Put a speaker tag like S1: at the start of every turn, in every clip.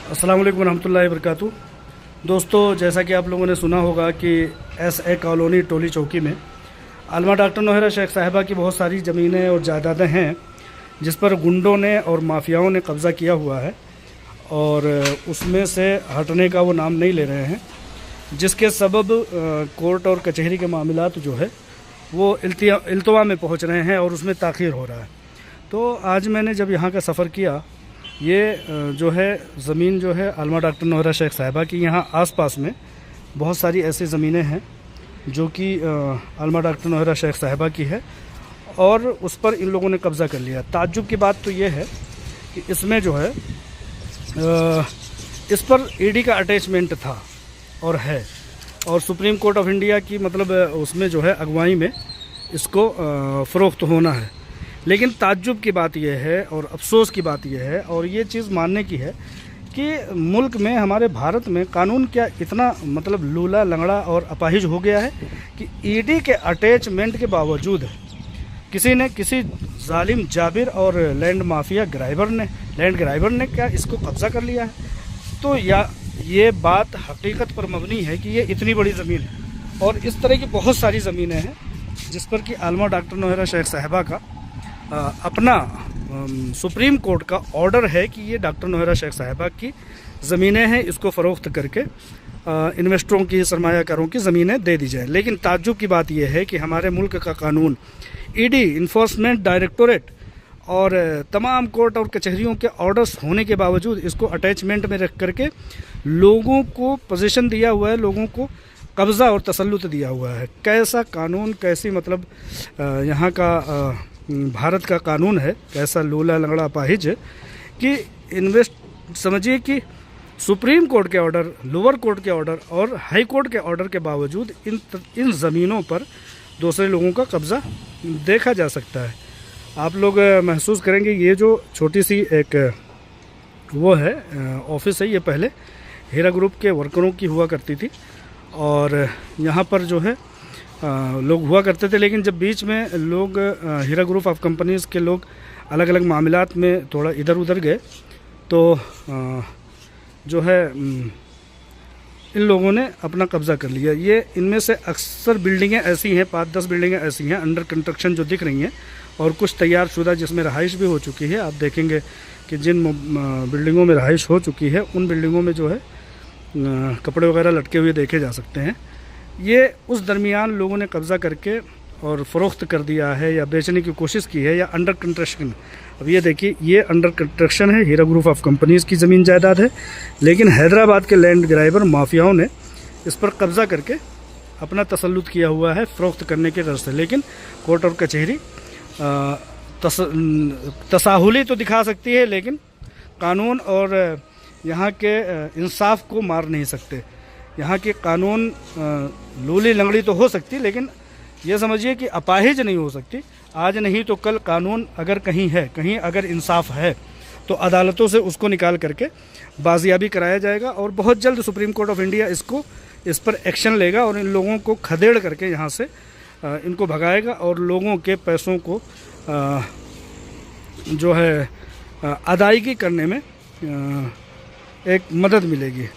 S1: अस्सलाम वालेकुम रहमतुल्लाहि वबरकातुहू। दोस्तों, जैसा कि आप लोगों ने सुना होगा कि SA कॉलोनी टोली चौकी में आलमा डॉक्टर नौहरा शेख साहिबा की बहुत सारी ज़मीनें और जायदादें हैं जिस पर गुंडों ने और माफियाओं ने कब्ज़ा किया हुआ है और उसमें से हटने का वो नाम नहीं ले रहे हैं, जिसके सबब कोर्ट और कचहरी के मामलात जो है वो इल्तवा में पहुंच रहे हैं और उसमें ताख़ीर हो रहा है। तो आज मैंने जब यहाँ का सफ़र किया, ये जो है ज़मीन जो है आलमा डॉक्टर नौहरा शेख साहिबा की, यहाँ आसपास में बहुत सारी ऐसी ज़मीनें हैं जो कि आलमा डॉक्टर नौहरा शेख साहिबा की है और उस पर इन लोगों ने कब्ज़ा कर लिया। ताज्जुब की बात तो ये है कि इसमें जो है इस पर ED का अटैचमेंट था और है, और सुप्रीम कोर्ट ऑफ इंडिया की मतलब उसमें जो है अगुवाई में इसको फ़रोख्त होना है। लेकिन ताज्जुब की बात यह है और अफसोस की बात यह है और ये चीज़ मानने की है कि मुल्क में, हमारे भारत में कानून क्या इतना मतलब लूला लंगड़ा और अपाहिज हो गया है कि ED के अटैचमेंट के बावजूद किसी ने, किसी जालिम जाबिर और लैंड ग्राइबर ने क्या इसको कब्ज़ा कर लिया है। तो ये बात हकीकत पर मबनी है कि ये इतनी बड़ी ज़मीन है और इस तरह की बहुत सारी ज़मीनें हैं जिस पर कि आलमा डॉक्टर नौहरा शेख साहिबा का अपना सुप्रीम कोर्ट का ऑर्डर है कि ये डॉक्टर नौहरा शेख साहिबा की ज़मीनें हैं, इसको फ़रोख्त करके इन्वेस्टरों की, सरमायाकारों की ज़मीनें दे दी जाए। लेकिन ताज्जुब की बात यह है कि हमारे मुल्क का कानून, ED, इन्फोर्समेंट डायरेक्टोरेट और तमाम कोर्ट और कचहरियों के ऑर्डर्स होने के बावजूद इसको अटैचमेंट में रख करके लोगों को पोजीशन दिया हुआ है, लोगों को कब्ज़ा और तसल्लुत दिया हुआ है। कैसा कानून, कैसी मतलब यहाँ का भारत का कानून है, कैसा लूला लंगड़ा अपाहिज है कि समझिए कि सुप्रीम कोर्ट के ऑर्डर, लोअर कोर्ट के ऑर्डर और हाई कोर्ट के ऑर्डर के बावजूद इन ज़मीनों पर दूसरे लोगों का कब्ज़ा देखा जा सकता है। आप लोग महसूस करेंगे, ये जो छोटी सी एक वो है ऑफिस है, ये पहले हीरा ग्रुप के वर्करों की हुआ करती थी और यहाँ पर जो है लोग हुआ करते थे। लेकिन जब बीच में लोग हीरा ग्रुप ऑफ कंपनीज़ के लोग अलग अलग मामलात में थोड़ा इधर उधर गए तो जो है इन लोगों ने अपना कब्ज़ा कर लिया। ये इनमें से अक्सर बिल्डिंगें ऐसी हैं, 5-10 बिल्डिंगें ऐसी हैं अंडर कंस्ट्रक्शन जो दिख रही हैं और कुछ तैयार शुदा जिसमें रहाइश भी हो चुकी है। आप देखेंगे कि जिन बिल्डिंगों में रहाइश हो चुकी है उन बिल्डिंगों में जो है कपड़े वगैरह लटके हुए देखे जा सकते हैं। ये उस दरमियान लोगों ने कब्ज़ा करके और फ़रोख्त कर दिया है या बेचने की कोशिश की है या अंडर कंस्ट्रक्शन। अब ये देखिए, ये अंडर कंस्ट्रक्शन है, हीरा ग्रुप ऑफ कंपनीज़ की ज़मीन जायदाद है, लेकिन हैदराबाद के लैंड ग्राइबर माफियाओं ने इस पर कब्ज़ा करके अपना तसल्लुत किया हुआ है फ़रोख्त करने के गर्ज से। लेकिन कोर्ट और कचहरी तसाहुली तो दिखा सकती है, लेकिन कानून और यहाँ के इंसाफ को मार नहीं सकते। यहाँ के कानून लूली लंगड़ी तो हो सकती, लेकिन ये समझिए कि अपाहिज नहीं हो सकती। आज नहीं तो कल कानून अगर कहीं है, कहीं अगर इंसाफ है तो अदालतों से उसको निकाल करके बाजियाबी कराया जाएगा और बहुत जल्द सुप्रीम कोर्ट ऑफ इंडिया इस पर एक्शन लेगा और इन लोगों को खदेड़ करके यहाँ से इनको भगाएगा और लोगों के पैसों को जो है अदायगी करने में एक मदद मिलेगी।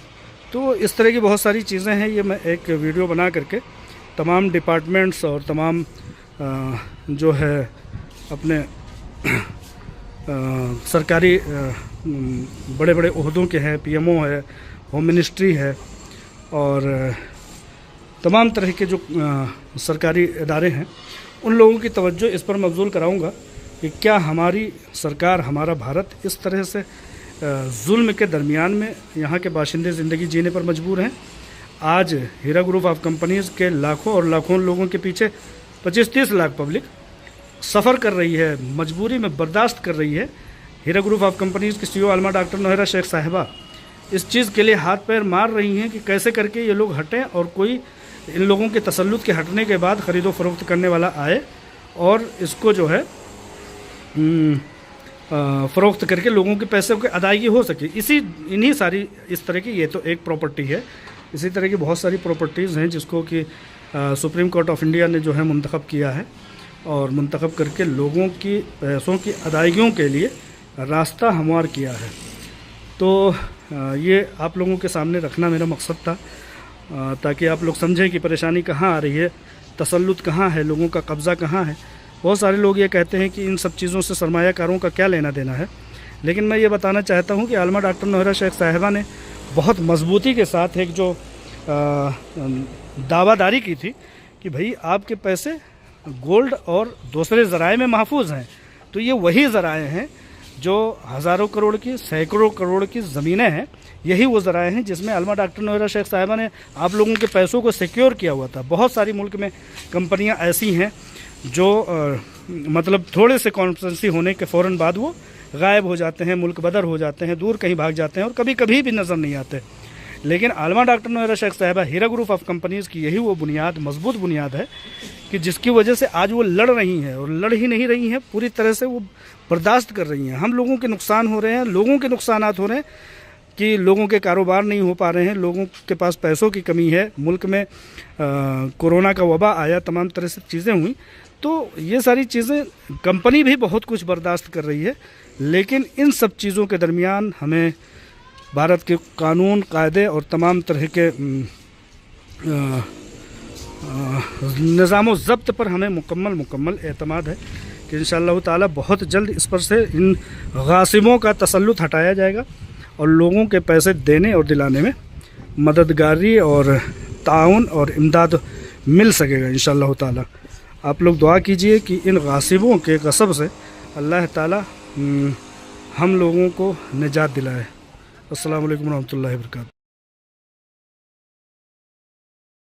S1: तो इस तरह की बहुत सारी चीज़ें हैं। ये मैं एक वीडियो बना करके तमाम डिपार्टमेंट्स और तमाम जो है अपने सरकारी बड़े बड़े ओहदों के हैं, PMO है, होम मिनिस्ट्री है और तमाम तरह के जो सरकारी इदारे हैं, उन लोगों की तवज्जो इस पर मबज़ूल कराऊंगा कि क्या हमारी सरकार, हमारा भारत इस तरह से जुल्म के दरमियान में यहाँ के बाशिंदे ज़िंदगी जीने पर मजबूर हैं। आज हीरा ग्रुप ऑफ कंपनीज़ के लाखों और लाखों लोगों के पीछे 25-30 लाख पब्लिक सफ़र कर रही है, मजबूरी में बर्दाश्त कर रही है। हीरा ग्रुप ऑफ कंपनीज़ की CEO आलमा डॉक्टर नौहरा शेख साहिबा इस चीज़ के लिए हाथ पैर मार रही हैं कि कैसे करके ये लोग हटें और कोई इन लोगों के तसल्लुत के हटने के बाद ख़रीदो फ़रोख्त करने वाला आए और इसको जो है फ़रोख्त करके लोगों के पैसे की अदायगी हो सके। इन्हीं सारी इस तरह की, ये तो एक प्रॉपर्टी है, इसी तरह की बहुत सारी प्रॉपर्टीज़ हैं जिसको कि सुप्रीम कोर्ट ऑफ इंडिया ने जो है मुंतखब किया है और मुंतखब करके लोगों की पैसों की अदायगियों के लिए रास्ता हमवार किया है। तो ये आप लोगों के सामने रखना मेरा मकसद था, ताकि आप लोग समझें कि परेशानी कहाँ आ रही है, तसल्लुत कहाँ है, लोगों का कब्ज़ा कहाँ है। बहुत सारे लोग ये कहते हैं कि इन सब चीज़ों से सरमायाकारों का क्या लेना देना है, लेकिन मैं ये बताना चाहता हूँ कि आलमा डॉक्टर नौहरा शेख साहिबा ने बहुत मजबूती के साथ एक जो दावादारी की थी कि भाई आपके पैसे गोल्ड और दूसरे ज़राए में महफूज हैं। तो ये वही ज़राए हैं जो हज़ारों करोड़ की, सैकड़ों करोड़ की ज़मीनें हैं, यही वो ज़राए हैं जिसमें आलमा डॉक्टर नौहरा शेख साहिबा ने आप लोगों के पैसों को सिक्योर किया हुआ था। बहुत सारी मुल्क में कंपनियां ऐसी हैं जो मतलब थोड़े से कॉन्स्टिट्यूंसी होने के फ़ौरन बाद वो गायब हो जाते हैं, मुल्क बदर हो जाते हैं, दूर कहीं भाग जाते हैं और कभी कभी भी नज़र नहीं आते। लेकिन आलमा डॉक्टर नौहरा शेख साहिबा हीरा ग्रुप ऑफ कंपनीज़ की यही वो बुनियाद, मजबूत बुनियाद है कि जिसकी वजह से आज वो लड़ रही हैं, और लड़ ही नहीं रही हैं, पूरी तरह से वो बर्दाश्त कर रही हैं। हम लोगों के नुकसान हो रहे हैं, लोगों के नुकसानात हो रहे हैं कि लोगों के कारोबार नहीं हो पा रहे हैं, लोगों के पास पैसों की कमी है, मुल्क में कोरोना का वबा आया, तमाम तरह से चीज़ें हुई। तो ये सारी चीज़ें कंपनी भी बहुत कुछ बर्दाश्त कर रही है, लेकिन इन सब चीज़ों के दरमियान हमें भारत के कानून, कायदे और तमाम तरह के निज़ाम ज़ब्त पर हमें मुकम्मल एतमाद है कि इंशाअल्लाह ताला बहुत जल्द इस पर से इन गासिबों का तसल्लुत हटाया जाएगा और लोगों के पैसे देने और दिलाने में मददगारी और ताउन और इमदाद मिल सकेगा इंशाअल्लाह ताला। आप लोग दुआ कीजिए कि इन गासिबों के गसब से अल्लाह ताला हम लोगों को निजात दिलाए। अस्सलामु अलैकुम रहमतुल्लाहि व बरकातहू।